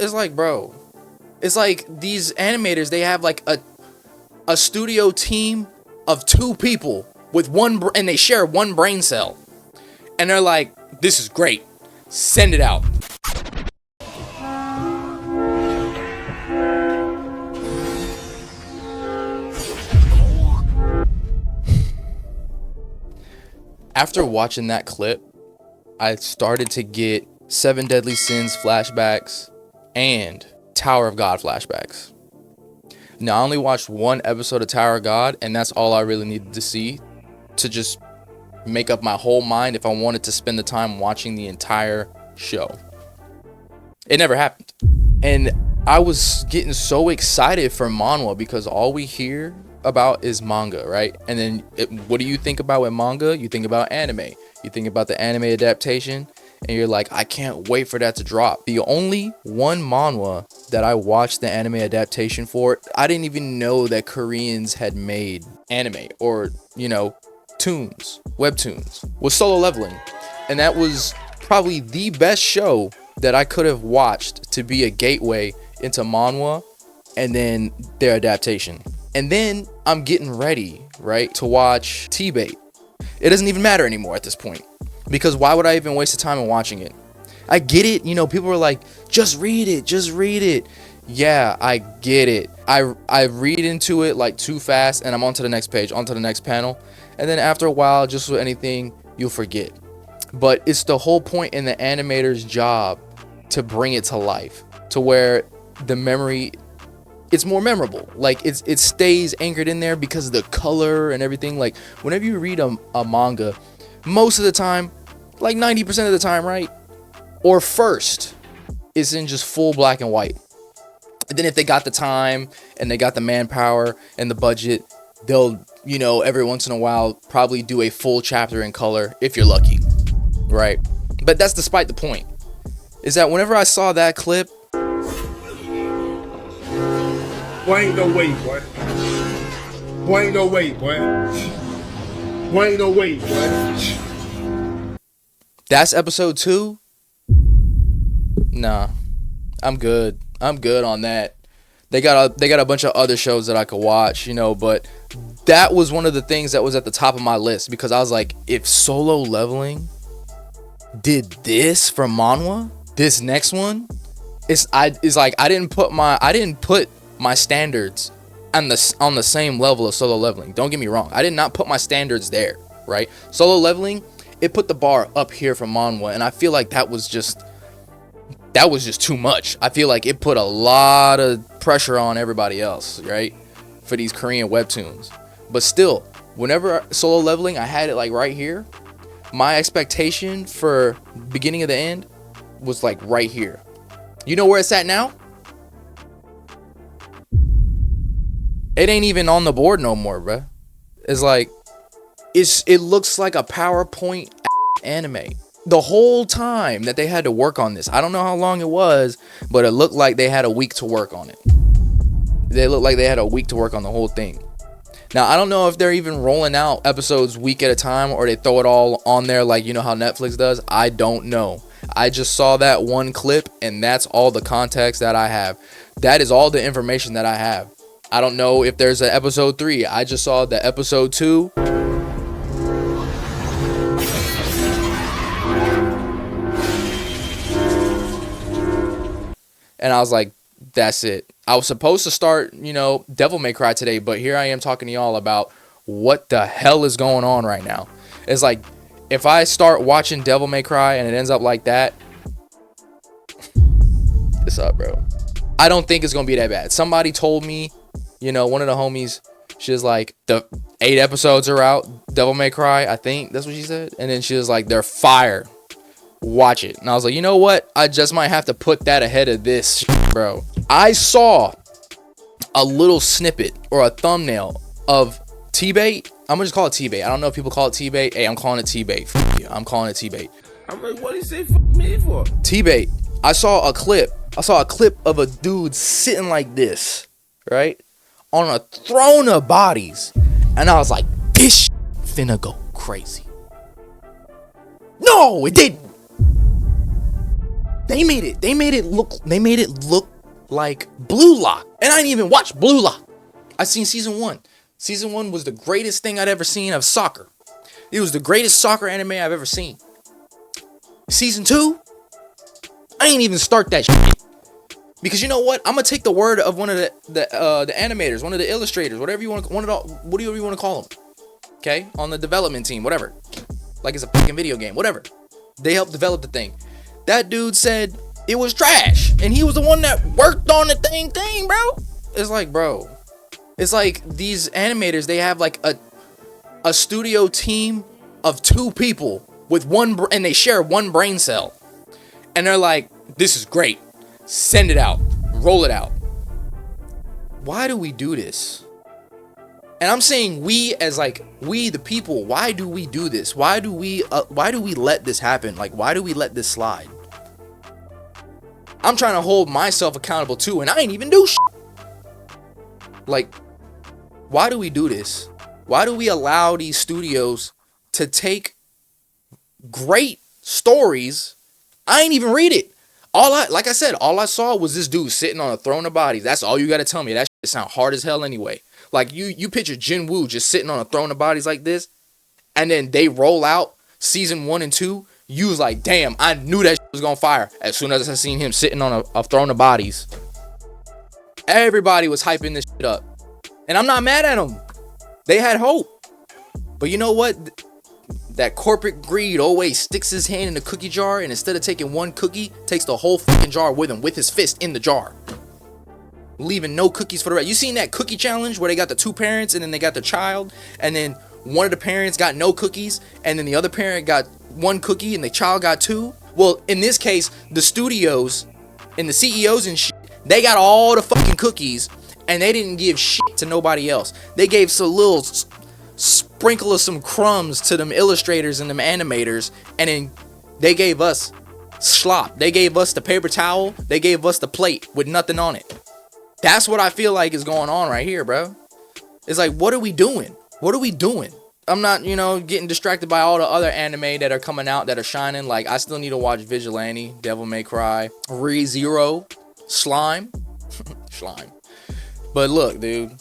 it's like, bro, it's like these animators, they have like a studio team of 2 people with and they share one brain cell. And they're like, this is great. Send it out. After watching that clip, I started to get 7 Deadly Sins flashbacks and Tower of God flashbacks. Now, I only watched 1 episode of Tower of God, and that's all I really needed to see to just make up my whole mind if I wanted to spend the time watching the entire show. It never happened. And I was getting so excited for manhwa because all we hear about is manga, right? And then what do you think about with manga? You think about anime. You think about the anime adaptation, and you're like, I can't wait for that to drop. The only one manhwa that I watched the anime adaptation for, I didn't even know that Koreans had made anime or, webtoons, was Solo Leveling. And that was probably the best show that I could have watched to be a gateway into manhwa and then their adaptation. And then I'm getting ready, right, to watch TBATE. It doesn't even matter anymore at this point, because why would I even waste the time in watching it? I get it. People were like, just read it. Yeah, I get it. I read into it like too fast, and I'm on to the next page, on to the next panel. And then after a while, just with anything, you'll forget. But it's the whole point in the animator's job to bring it to life, to where the memory, it's more memorable. Like it stays anchored in there because of the color and everything. Like whenever you read a manga, most of the time, like 90% of the time, right? Or first, it's in just full black and white. And then if they got the time and they got the manpower and the budget, they'll, every once in a while probably do a full chapter in color if you're lucky, right? But that's despite the point. Is that whenever I saw that clip, boy, ain't no way, boy. Boy, ain't no way, boy. Boy, ain't no way, boy. That's episode 2. Nah, I'm good on that. They got a bunch of other shows that I could watch, but that was one of the things that was at the top of my list, because I was like, if Solo Leveling did this for manhwa, this next one is like I didn't put my standards on the same level of Solo Leveling. Don't get me wrong. I did not put my standards there, right? Solo Leveling, it put the bar up here for manhwa, and I feel like that was just too much. I feel like it put a lot of pressure on everybody else, right? For these Korean webtoons. But still, whenever Solo Leveling, I had it like right here. My expectation for beginning of the end was like right here. You know where it's at now? It ain't even on the board no more, bruh. It's like, it looks like a PowerPoint anime. The whole time that they had to work on this, I don't know how long it was, but it looked like they had a week to work on it. They looked like they had a week to work on the whole thing. Now, I don't know if they're even rolling out episodes week at a time, or they throw it all on there like, how Netflix does. I don't know. I just saw that one clip, and that's all the context that I have. That is all the information that I have. I don't know if there's an episode 3. I just saw the episode 2. And I was like, that's it. I was supposed to start, Devil May Cry today, but here I am talking to y'all about what the hell is going on right now. It's like, if I start watching Devil May Cry and it ends up like that, what's up, bro? I don't think it's going to be that bad. Somebody told me, one of the homies, she was like, the 8 episodes are out, Devil May Cry, I think that's what she said. And then she was like, they're fire. Watch it. And I was like, you know what? I just might have to put that ahead of this, bro. I saw a little snippet or a thumbnail of TBATE. I'm gonna just call it TBATE. I don't know if people call it TBATE. Hey, I'm calling it TBATE. F you. I'm calling it TBATE. I'm like, what do you say f me for? TBATE. I saw a clip of a dude sitting like this, right? On a throne of bodies. And I was like, this finna go crazy. No, it didn't. They made it look like Blue Lock. And I didn't even watch Blue Lock. I seen season 1. Season 1 was the greatest thing I'd ever seen of soccer. It was the greatest soccer anime I've ever seen. Season 2, I ain't even start that shit. Because you know what? I'm gonna take the word of one of the animators, one of the illustrators, whatever you want to call them. Okay, on the development team, whatever. Like it's a fucking video game, whatever. They helped develop the thing. That dude said it was trash, and he was the one that worked on the thing, bro. It's like, bro, it's like these animators. They have like a studio team of 2 people with one, and they share one brain cell, and they're like, this is great. Send it out. Roll it out. Why do we do this? And I'm saying we as like, we the people, why do we do this? Why do we let this happen? Like, why do we let this slide? I'm trying to hold myself accountable too, and I ain't even do shit. Like, why do we do this? Why do we allow these studios to take great stories? I ain't even read it. Like I said, all I saw was this dude sitting on a throne of bodies. That's all you gotta tell me. That shit sound hard as hell anyway. Like you picture Jin Woo just sitting on a throne of bodies like this, and then they roll out season 1 and 2. You was like, damn, I knew that shit was gonna fire as soon as I seen him sitting on a throne of bodies. Everybody was hyping this shit up, and I'm not mad at them. They had hope, but you know what? That corporate greed always sticks his hand in the cookie jar, and instead of taking one cookie, takes the whole fucking jar with him, with his fist in the jar, leaving no cookies for the rest. You seen that cookie challenge where they got the 2 parents and then they got the child, and then one of the parents got no cookies, and then the other parent got 1 cookie, and the child got 2? Well, in this case, the studios and the CEOs and shit, they got all the fucking cookies, and they didn't give shit to nobody else. They gave some little sprinkle of some crumbs to them illustrators and them animators, and then they gave us slop. They gave us the paper towel. They gave us the plate with nothing on it. That's what I feel like is going on right here, bro. It's like, what are we doing? What are we doing? I'm not, getting distracted by all the other anime that are coming out that are shining. Like, I still need to watch Vigilante, Devil May Cry, ReZero, Slime. Slime. But look, dude,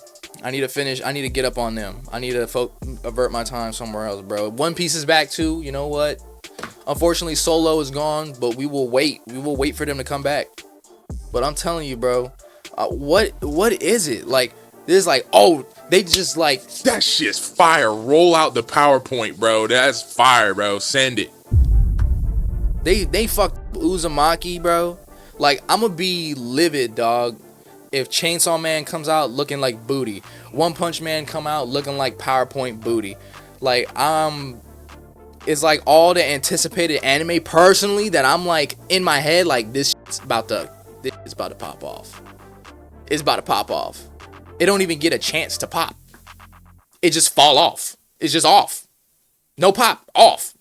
I need to finish. I need to get up on them. I need to avert my time somewhere else, bro. One Piece is back too. You know what? Unfortunately, Solo is gone, but we will wait. We will wait for them to come back. But I'm telling you, bro, what is it? Like, there's like, oh, they just like, that shit's fire. Roll out the PowerPoint, bro. That's fire, bro. Send it. They fucked Uzumaki, bro. Like, I'm gonna be livid, dog, if Chainsaw Man comes out looking like booty, One Punch Man come out looking like PowerPoint booty. Like, it's like all the anticipated anime personally that I'm like in my head, like this is about to pop off. It's about to pop off. It don't even get a chance to pop. It just fall off. It's just off. No pop, off.